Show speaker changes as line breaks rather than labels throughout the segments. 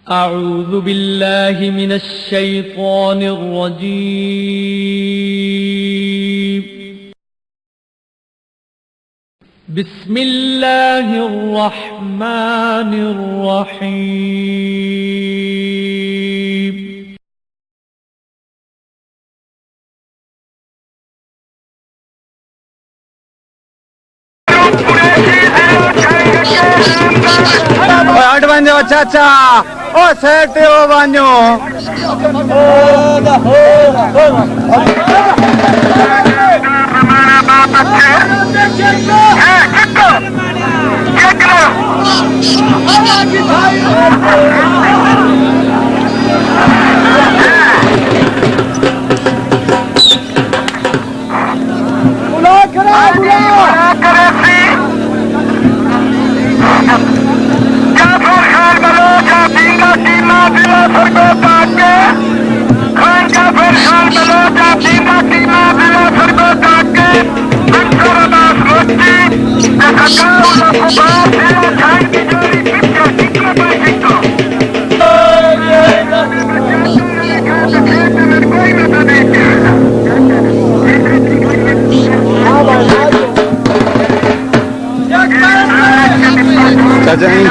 أعوذ بالله من الشيطان الرجيم. بسم الله الرحمن الرحيم.
हट वञो चाचा, ओ सेठ ओ वञो। चाचा यहीं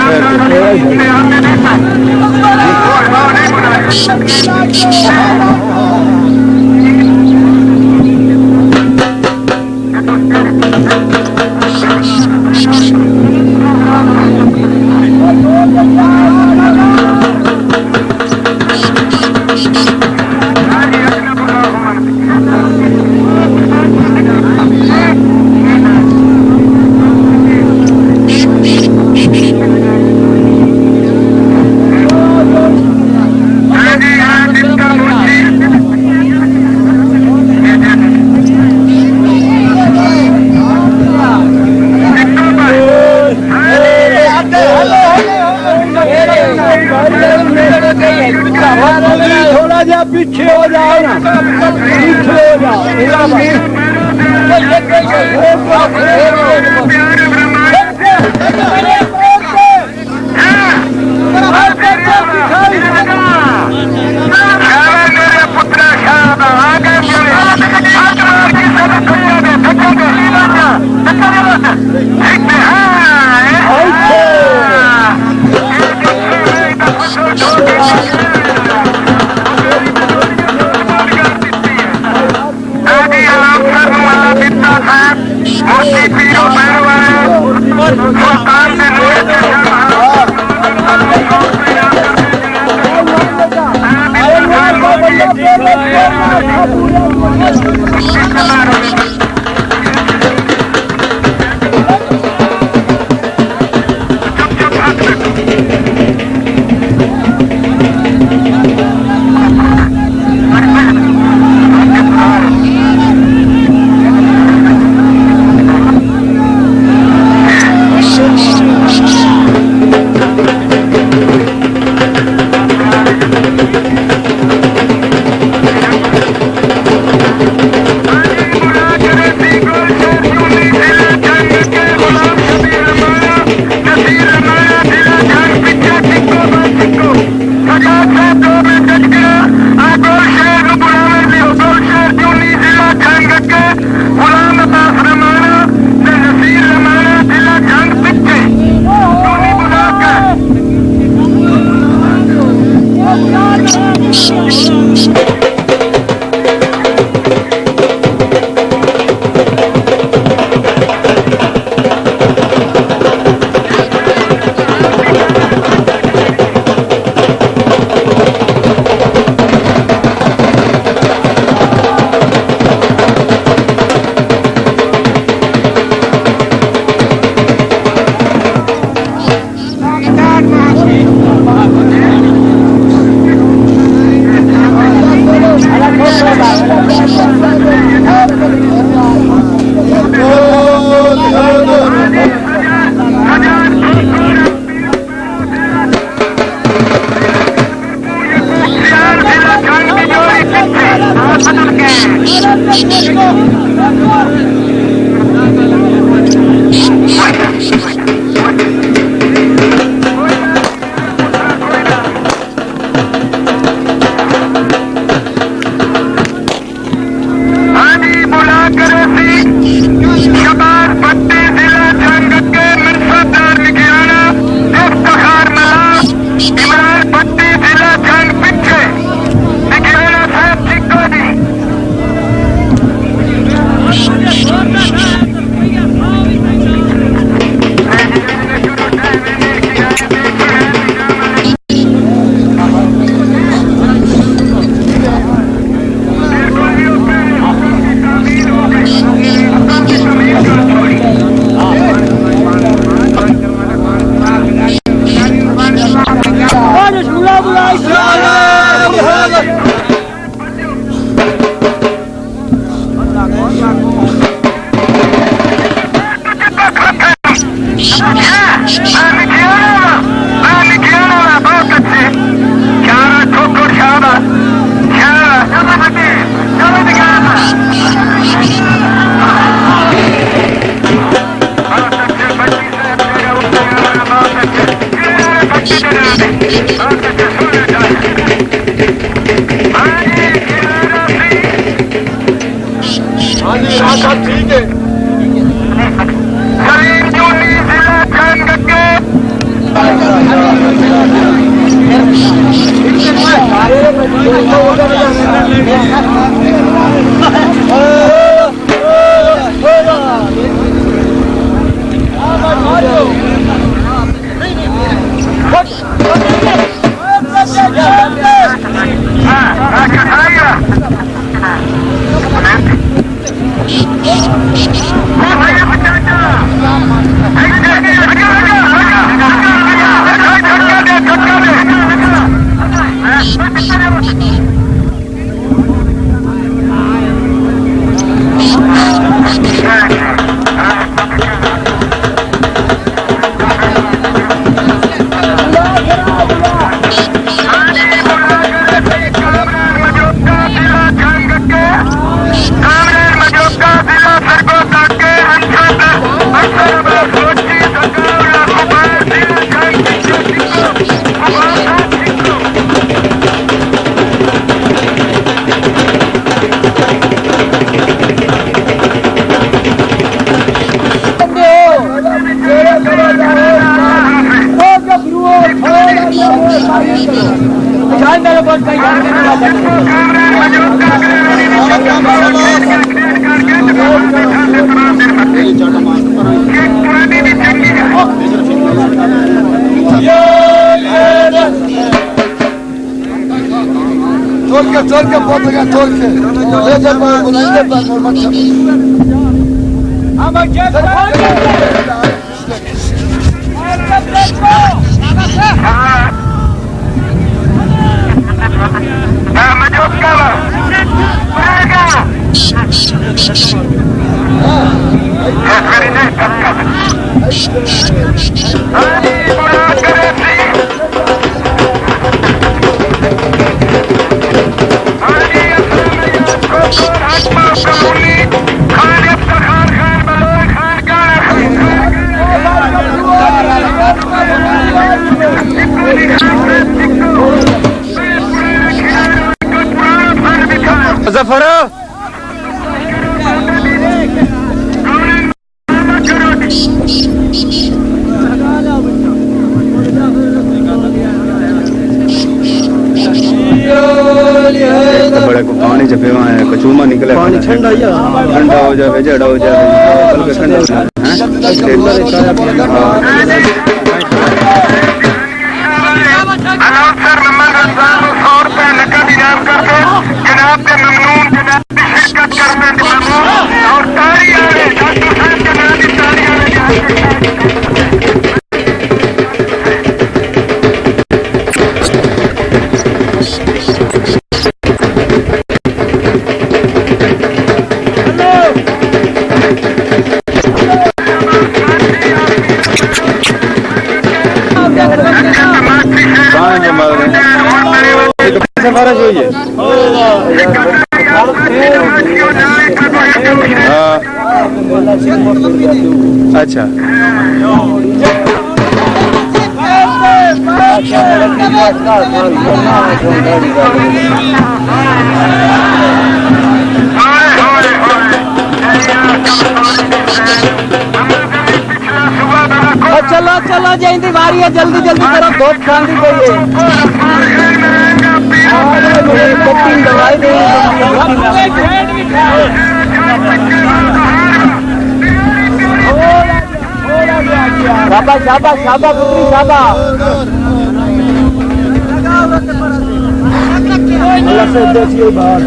थोड़ा जा पीछे हो जाओ ना, पीछे हो जाओ। Tolke potega tolke. Leze pa bulande pa normal çap. Ama gel. Zafara बड़ा को पानी जपे वहाँ है कचूमा निकले पानी ठंडा हो जाए जड़ा हो जाए कल का ठंडा अनाउंसर नंबर 100 रुपए नकद इनाम करते जनाब के ममनून जनाब की शिरकत करते और तालियां डॉक्टर साहब जनाब की तालियां सफारा चाहिए अच्छा चलो चलो जयंती बारी है जल्दी जल्दी करो बहुत शांति चाहिए दवाई शाबाश शाबाश शाबाश पुत्री शाबाश अल्लाह से देखिए बाहर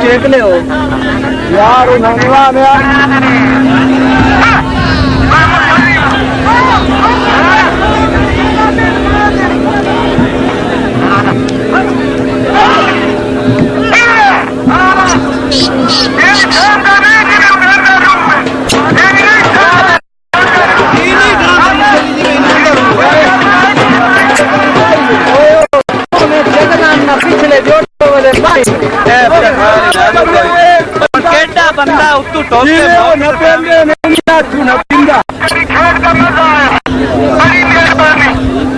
चेक ले हो यार नंगवा में बंदा उत्तू टॉप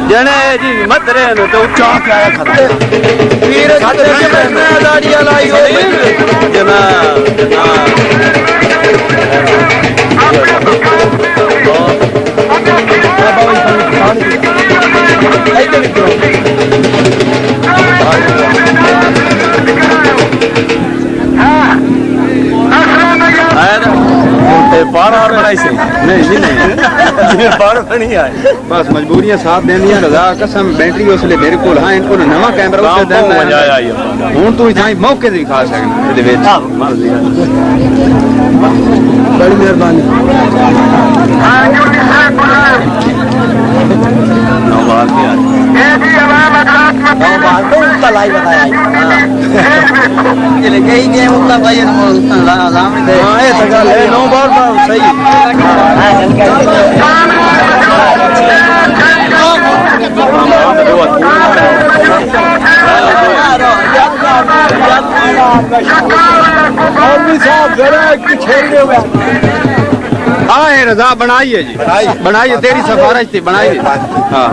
जने जी मत रहे तो उच्चा क्या खड़ा वीर दाड़ियां लाई हो जना बस मजबूरियां साथ देनिया रजा कसम बैटरी उसले मेरे को हाँ इनको नवा कैमरा उससे देना हूं तू इतना मौके से खा सकना बड़ी मेहरबानी हाँ रजा बनाइए जी बनाइए तेरी सिफारिश थी बनाइए हाँ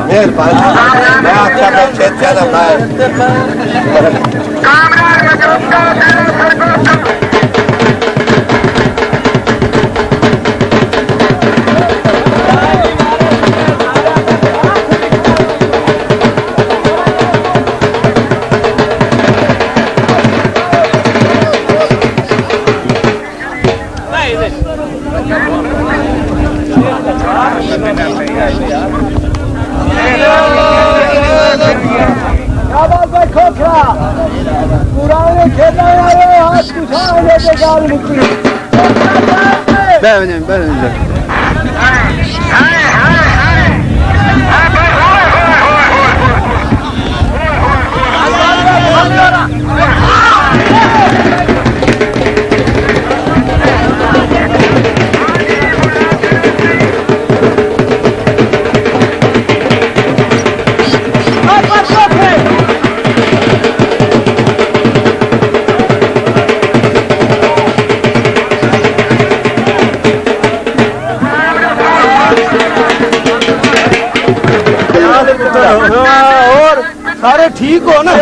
और सारे ठीक हो ना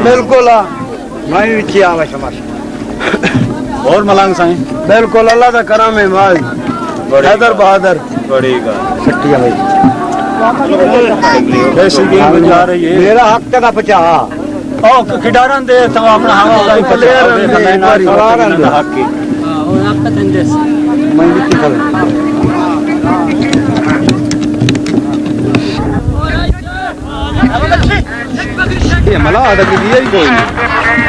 बिल्कुल मैं भी आवा शमाश और मलंग साईं बिल्कुल अल्लाह का करम है माल हैदर बहादुर बड़ी छट्टिया भाई जा रही है मेरा हक का बचा ओ खिडारन दे तो अपना हवा प्लेयर हक की और आपका धंधे मैं भी कर ये मला आधा की दिया ही कोई नहीं